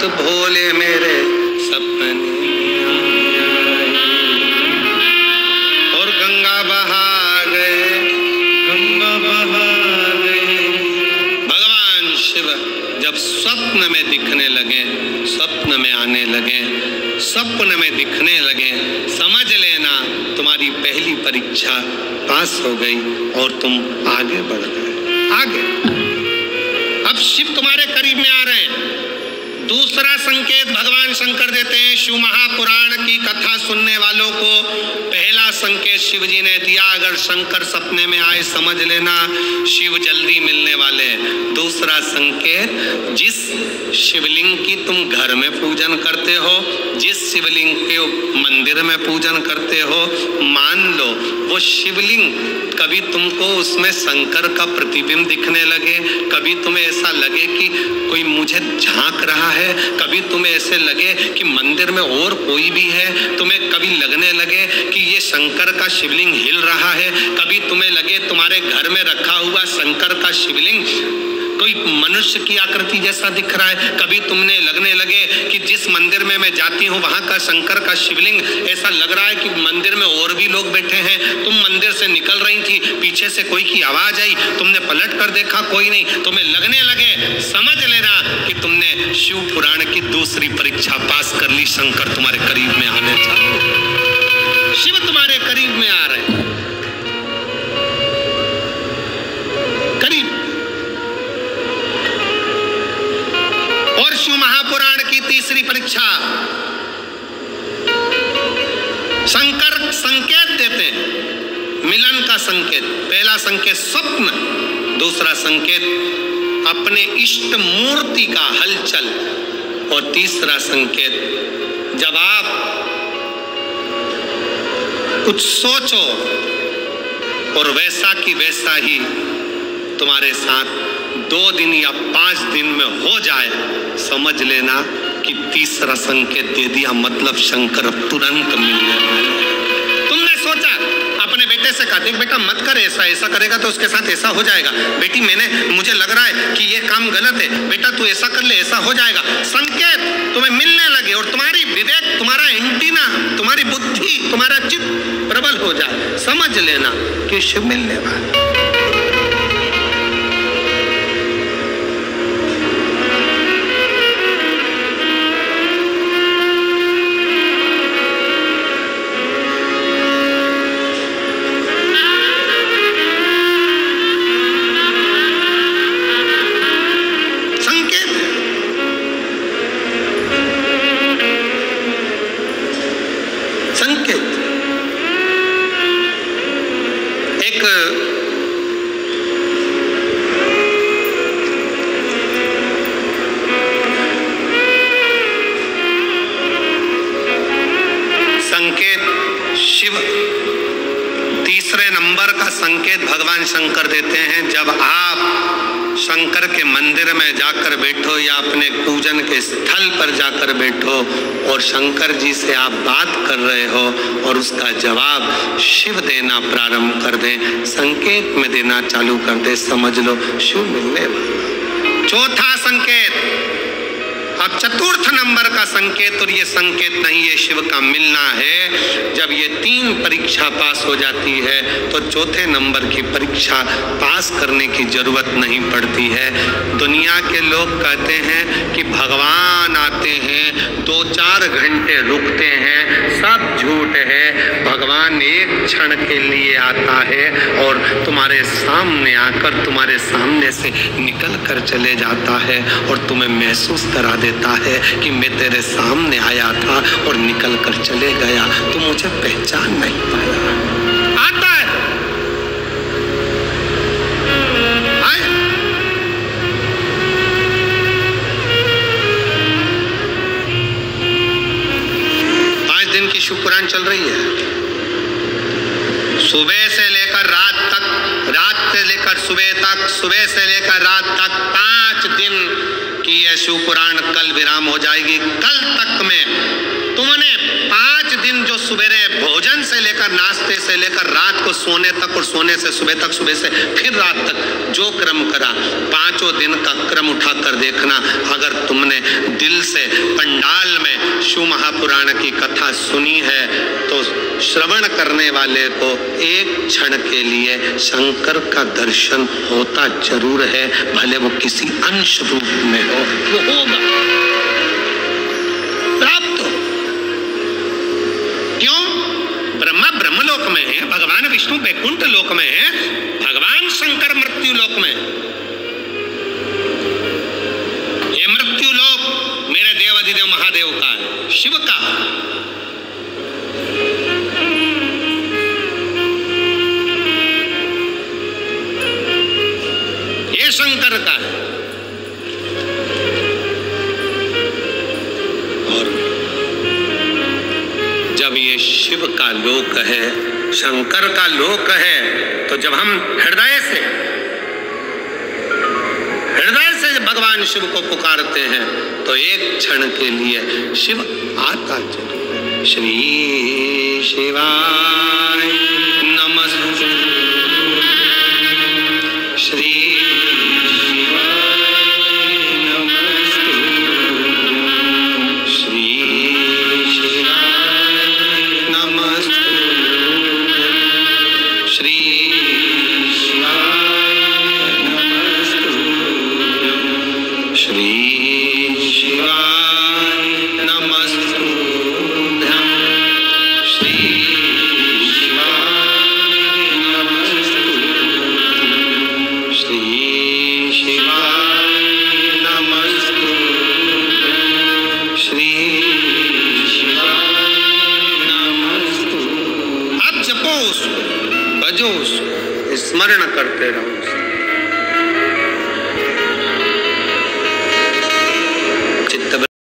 रात भोले मेरे सपने और गंगा बहा गए, गंगा बहा गए। भगवान शिव जब स्वप्न में दिखने लगे, स्वप्न में आने लगे, स्वप्न में दिखने लगे, समझ लेना तुम्हारी पहली परीक्षा पास हो गई और तुम आगे बढ़ गए। आगे अब शिव तुम्हारे करीब में आ रहे हैं। दूसरा संकेत भगवान शंकर देते हैं। शिव महापुराण की कथा सुनने वालों को पहला संकेत शिव जी ने दिया, अगर शंकर सपने में आए समझ लेना शिव जल्दी मिलने वाले हैं। दूसरा संकेत, जिस शिवलिंग की तुम घर में पूजन करते हो, जिस शिवलिंग के मंदिर में पूजन करते हो, मान लो वो शिवलिंग कभी तुमको उसमें शंकर का प्रतिबिंब दिखने लगे, कभी तुम्हें ऐसा लगे कि कोई मुझे झांक रहा है, कभी तुम्हें ऐसे लगे कि मंदिर में और कोई भी है, तुम्हें कभी लगने लगे कि ये शंकर का शिवलिंग हिल रहा है, कभी तुम्हें लगे तुम्हारे घर में रखा हुआ शंकर का शिवलिंग कोई मनुष्य की आकृति जैसा दिख रहा है, कभी तुमने लगने लगे कि जिस मंदिर में मैं जाती हूँ वहां का शंकर का शिवलिंग ऐसा लग रहा है कि मंदिर में और भी लोग बैठे हैं। तुम मंदिर से निकल रही थी, पीछे से कोई की आवाज आई, तुमने पलट कर देखा कोई नहीं, तुम्हें लगने लगे, समझ लेना कि तुमने शिव पुराण की दूसरी परीक्षा पास कर ली। शंकर तुम्हारे करीब में आने चाहिए, शिव तुम्हारे करीब में आ रहे हैं, करीब। और शिव महापुराण की तीसरी परीक्षा, शंकर संकेत देते हैं, मिलन का संकेत। पहला संकेत स्वप्न, दूसरा संकेत अपने इष्ट मूर्ति का हलचल, और तीसरा संकेत जब आप कुछ सोचो और वैसा की वैसा ही तुम्हारे साथ 2 दिन या 5 दिन में हो जाए, समझ लेना कि तीसरा संकेत दे दिया, मतलब शंकर तुरंत मिलने वाले। तुमने सोचा, अपने बेटे से कहा, देख बेटा मत कर ऐसा, ऐसा करेगा तो उसके साथ ऐसा हो जाएगा। बेटी मुझे लग रहा है कि ये काम गलत है, बेटा तू ऐसा कर ले, ऐसा हो जाएगा। संकेत तुम्हें मिलने लगे और तुम्हारी विवेक, तुम्हारा एंटीना, तुम्हारी बुद्धि, तुम्हारा चित्त प्रबल हो जाए, समझ लेना कि शिव मिलने वाला। भगवान शंकर देते हैं, जब आप शंकर के मंदिर में जाकर बैठो या अपने पूजन के स्थल पर जाकर बैठो और शंकर जी से आप बात कर रहे हो और उसका जवाब शिव देना प्रारंभ कर दे, संकेत में देना चालू कर दे, समझ लो शिव मिलने वाला। चौथा संकेत, अब चतुर्थ नंबर का संकेत, और ये संकेत नहीं, ये शिव का मिलना है। जब ये 3 परीक्षा पास हो जाती है तो चौथे नंबर की परीक्षा पास करने की जरूरत नहीं पड़ती है। दुनिया के लोग कहते हैं कि भगवान आते हैं, 2-4 घंटे रुकते हैं, सब झूठ है। भगवान एक क्षण के लिए आता है और तुम्हारे सामने आकर तुम्हारे सामने से निकल कर चले जाता है और तुम्हें महसूस करा देता है कि मैं तेरे सामने आया था और निकल कर चले गया, तो मुझे पहचान नहीं पाया। आता है, आए। 5 दिन की शिव पुराण चल रही है, सुबह से लेकर रात तक, रात से लेकर सुबह तक, सुबह से लेकर रात तक 5 दिन की यह शिव पुराण कल विराम हो जाएगी। कल तक में तुमने 5 दिन जो सुबह भोजन से लेकर नाश्ते से लेकर रात को सोने तक और सोने से सुबह तक, सुबह से फिर रात तक जो क्रम करा, 5 पांचों दिन का क्रम उठाकर देखना। अगर तुमने दिल से पंडाल में शिव महापुराण की कथा सुनी है तो श्रवण करने वाले को एक क्षण के लिए शंकर का दर्शन होता जरूर है, भले वो किसी अंश रूप में हो, वो होगा, प्राप्त हो। क्यों? ब्रह्मा ब्रह्मलोक में है, भगवान विष्णु वैकुंठ लोक में है, भगवान शंकर मृत्यु लोक में। ये मृत्यु लोक मेरे देवाधिदेव महादेव का है, शिव का। ये शंकर का है। और जब ये शिव का लोक है, शंकर का लोक है, तो जब हम हृदय से भगवान शिव को पुकारते हैं तो एक क्षण के लिए शिव आता चले। श्री शिवाय नमः, श्री स्मरण करते रहो।